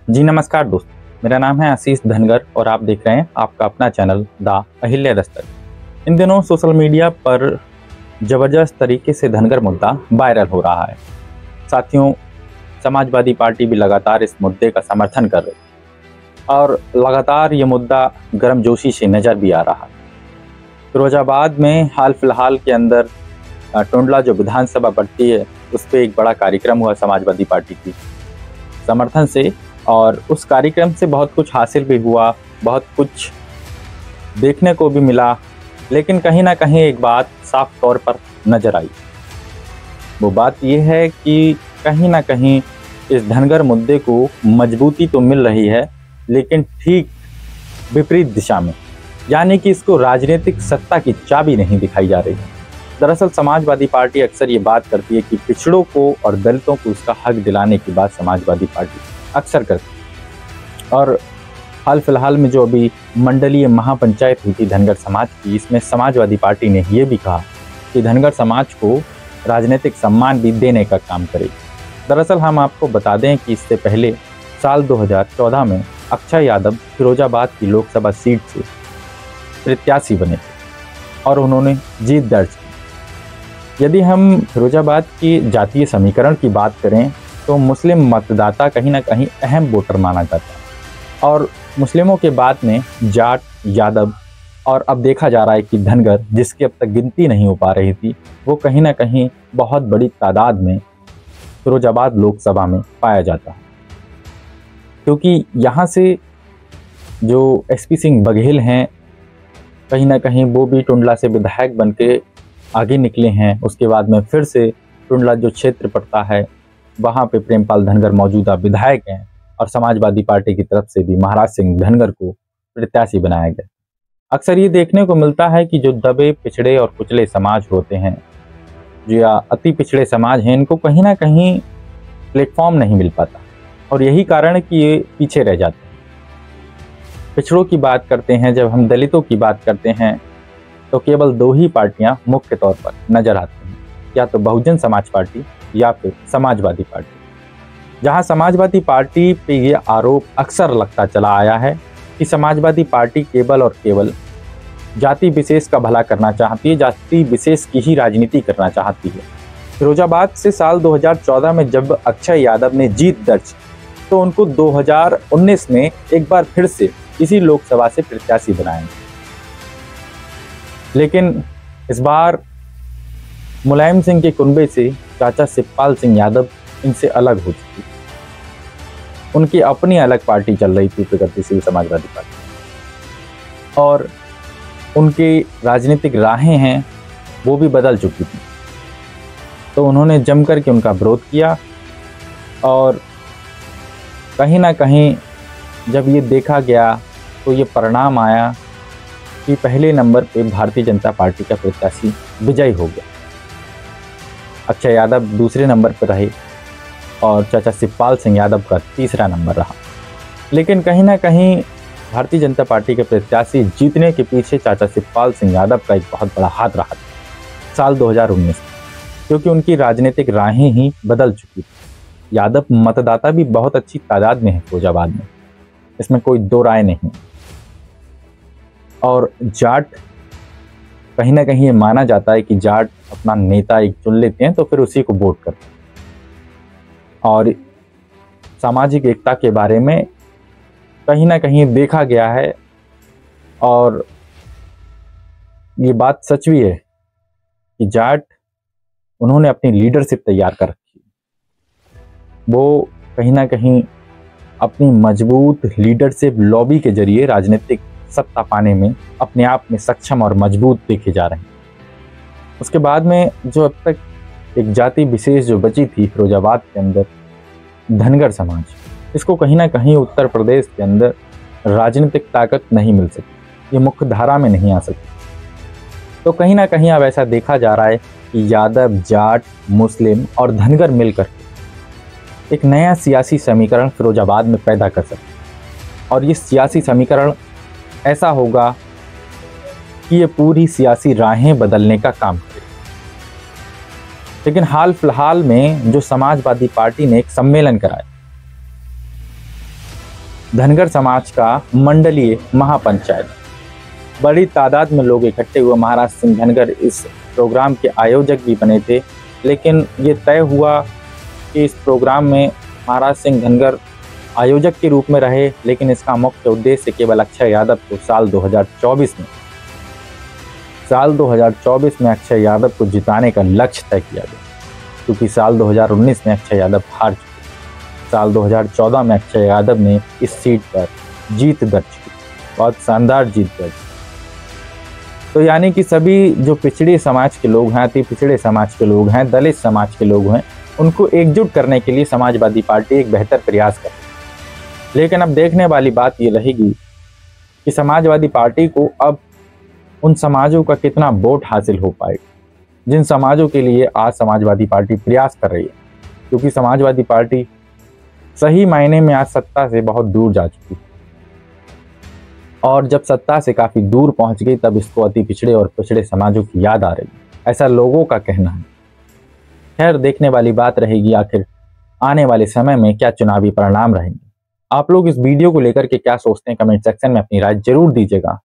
जी नमस्कार दोस्तों, मेरा नाम है आशीष धनगर और आप देख रहे हैं आपका अपना चैनल द अहिल्या दस्तक। इन दिनों सोशल मीडिया पर ज़बरदस्त तरीके से धनगर मुद्दा वायरल हो रहा है। साथियों, समाजवादी पार्टी भी लगातार इस मुद्दे का समर्थन कर रही है और लगातार ये मुद्दा गर्मजोशी से नज़र भी आ रहा है। फिरोजाबाद में हाल फिलहाल के अंदर टुंडला जो विधानसभा बढ़ती है उस पर एक बड़ा कार्यक्रम हुआ समाजवादी पार्टी की समर्थन से, और उस कार्यक्रम से बहुत कुछ हासिल भी हुआ, बहुत कुछ देखने को भी मिला। लेकिन कहीं ना कहीं एक बात साफ तौर पर नजर आई। वो बात यह है कि कहीं ना कहीं इस धनगर मुद्दे को मजबूती तो मिल रही है, लेकिन ठीक विपरीत दिशा में, यानी कि इसको राजनीतिक सत्ता की चाबी नहीं दिखाई जा रही है। दरअसल समाजवादी पार्टी अक्सर ये बात करती है कि पिछड़ों को और दलितों को उसका हक दिलाने की बात समाजवादी पार्टी अक्सर करती है। और हाल फिलहाल में जो अभी मंडलीय महापंचायत हुई थी धनगर समाज की, इसमें समाजवादी पार्टी ने यह भी कहा कि धनगर समाज को राजनीतिक सम्मान भी देने का काम करे। दरअसल हम आपको बता दें कि इससे पहले साल 2014 में अक्षय यादव फिरोजाबाद की लोकसभा सीट से प्रत्याशी बने थे और उन्होंने जीत दर्ज की। यदि हम फिरोजाबाद की जातीय समीकरण की बात करें तो मुस्लिम मतदाता कहीं ना कहीं अहम वोटर माना जाता है, और मुस्लिमों के बाद में जाट, यादव और अब देखा जा रहा है कि धनगर, जिसकी अब तक गिनती नहीं हो पा रही थी, वो कहीं ना कहीं बहुत बड़ी तादाद में फिरोजाबाद लोकसभा में पाया जाता है। क्योंकि यहाँ से जो एसपी सिंह बघेल हैं, कहीं ना कहीं वो भी टुंडला से विधायक बन के आगे निकले हैं। उसके बाद में फिर से टुंडला जो क्षेत्र पड़ता है वहाँ पे प्रेमपाल धनगर मौजूदा विधायक हैं, और समाजवादी पार्टी की तरफ से भी महाराज सिंह धनगर को प्रत्याशी बनाया गया। अक्सर ये देखने को मिलता है कि जो दबे, पिछड़े और कुचले समाज होते हैं, जो या अति पिछड़े समाज हैं, इनको कहीं ना कहीं प्लेटफॉर्म नहीं मिल पाता, और यही कारण है कि ये पीछे रह जाते हैं। पिछड़ों की बात करते हैं, जब हम दलितों की बात करते हैं तो केवल दो ही पार्टियां मुख्य तौर पर नजर आती हैं, या तो बहुजन समाज पार्टी या फिर समाजवादी पार्टी। जहां समाजवादी पार्टी पे ये आरोप अक्सर लगता चला आया है कि समाजवादी पार्टी केवल और केवल जाति विशेष का भला करना चाहती है, जाति विशेष की ही राजनीति करना चाहती है। फिरोजाबाद से साल 2014 में जब अक्षय यादव ने जीत दर्ज, तो उनको 2019 में एक बार फिर से इसी लोकसभा से प्रत्याशी बनाया, लेकिन इस बार मुलायम सिंह के कुनबे से चाचा शिवपाल सिंह यादव इनसे अलग हो चुकी। उनकी अपनी अलग पार्टी चल रही थी, प्रगतिशील समाजवादी पार्टी, और उनकी राजनीतिक राहें हैं वो भी बदल चुकी थी। तो उन्होंने जम करके उनका विरोध किया, और कहीं ना कहीं जब ये देखा गया तो ये परिणाम आया कि पहले नंबर पे भारतीय जनता पार्टी का प्रत्याशी विजयी हो गया। अक्षय यादव दूसरे नंबर पर रहे और चाचा शिवपाल सिंह यादव का तीसरा नंबर रहा। लेकिन कहीं ना कहीं भारतीय जनता पार्टी के प्रत्याशी जीतने के पीछे चाचा शिवपाल सिंह यादव का एक बहुत बड़ा हाथ रहा था साल 2019 में, क्योंकि उनकी राजनीतिक राहें ही बदल चुकी थी। यादव मतदाता भी बहुत अच्छी तादाद में है फिरोजाबाद में, इसमें कोई दो राय नहीं। और जाट, कहीं ना कहीं ये माना जाता है कि जाट अपना नेता एक चुन लेते हैं तो फिर उसी को वोट करते हैं। और सामाजिक एकता के बारे में कहीं ना कहीं देखा गया है, और ये बात सच भी है कि जाट, उन्होंने अपनी लीडरशिप तैयार कर रखी। वो कहीं ना कहीं अपनी मजबूत लीडरशिप लॉबी के जरिए राजनीतिक सत्ता पाने में अपने आप में सक्षम और मजबूत देखे जा रहे हैं। उसके बाद में जो अब तक एक जाति विशेष जो बची थी फिरोजाबाद के अंदर, धनगर समाज, इसको कहीं ना कहीं उत्तर प्रदेश के अंदर राजनीतिक ताकत नहीं मिल सकी, ये मुख्य धारा में नहीं आ सकी। तो कहीं ना कहीं अब ऐसा देखा जा रहा है कि यादव, जाट, मुस्लिम और धनगर मिलकर एक नया सियासी समीकरण फिरोजाबाद में पैदा कर सकते, और ये सियासी समीकरण ऐसा होगा कि ये पूरी सियासी राहें बदलने का काम करे। लेकिन हाल फिलहाल में जो समाजवादी पार्टी ने एक सम्मेलन कराया, धनगर समाज का मंडलीय महापंचायत। बड़ी तादाद में लोग इकट्ठे हुए। महाराज सिंह धनगर इस प्रोग्राम के आयोजक भी बने थे, लेकिन ये तय हुआ कि इस प्रोग्राम में महाराज सिंह धनगर आयोजक के रूप में रहे, लेकिन इसका मुख्य उद्देश्य केवल अक्षय यादव को साल 2024 में अक्षय यादव को जिताने का लक्ष्य तय किया गया, क्योंकि साल 2019 में अक्षय यादव हार चुके। साल 2014 में अक्षय यादव ने इस सीट पर जीत दर्ज की, बहुत शानदार जीत दर्ज। तो यानी कि सभी जो पिछड़े समाज के लोग हैं, अति पिछड़े समाज के लोग हैं, दलित समाज के लोग हैं, उनको एकजुट करने के लिए समाजवादी पार्टी एक बेहतर प्रयास कर रही है। लेकिन अब देखने वाली बात ये रहेगी कि समाजवादी पार्टी को अब उन समाजों का कितना वोट हासिल हो पाएगा, जिन समाजों के लिए आज समाजवादी पार्टी प्रयास कर रही है। क्योंकि समाजवादी पार्टी सही मायने में आज सत्ता से बहुत दूर जा चुकी है, और जब सत्ता से काफ़ी दूर पहुंच गई तब इसको अति पिछड़े और पिछड़े समाजों की याद आ रही है, ऐसा लोगों का कहना है। खैर, देखने वाली बात रहेगी आखिर आने वाले समय में क्या चुनावी परिणाम रहेंगे। आप लोग इस वीडियो को लेकर के क्या सोचते हैं, कमेंट सेक्शन में अपनी राय जरूर दीजिएगा।